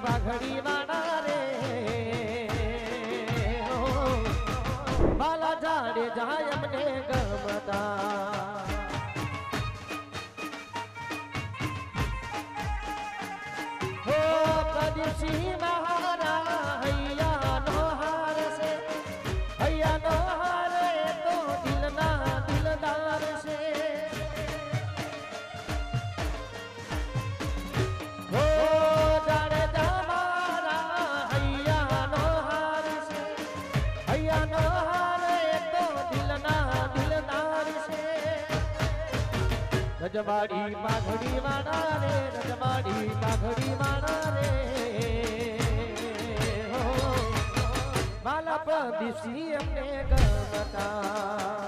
પાઘડી વાળા રે બાલા જાડે જાય અમને ગમતા હો કદીશી મહારા હૈયા નો હાર છે હૈયા નો હાર તો દિલના દિલદાર છે હો જાડે જમારા હૈયા નો હાર છે હૈયા નો રજવાડી પાઘડી વાળા રે રજવાડી પાઘડી વાળા રે હો બાલા પ્રદેશી અમને ગમતા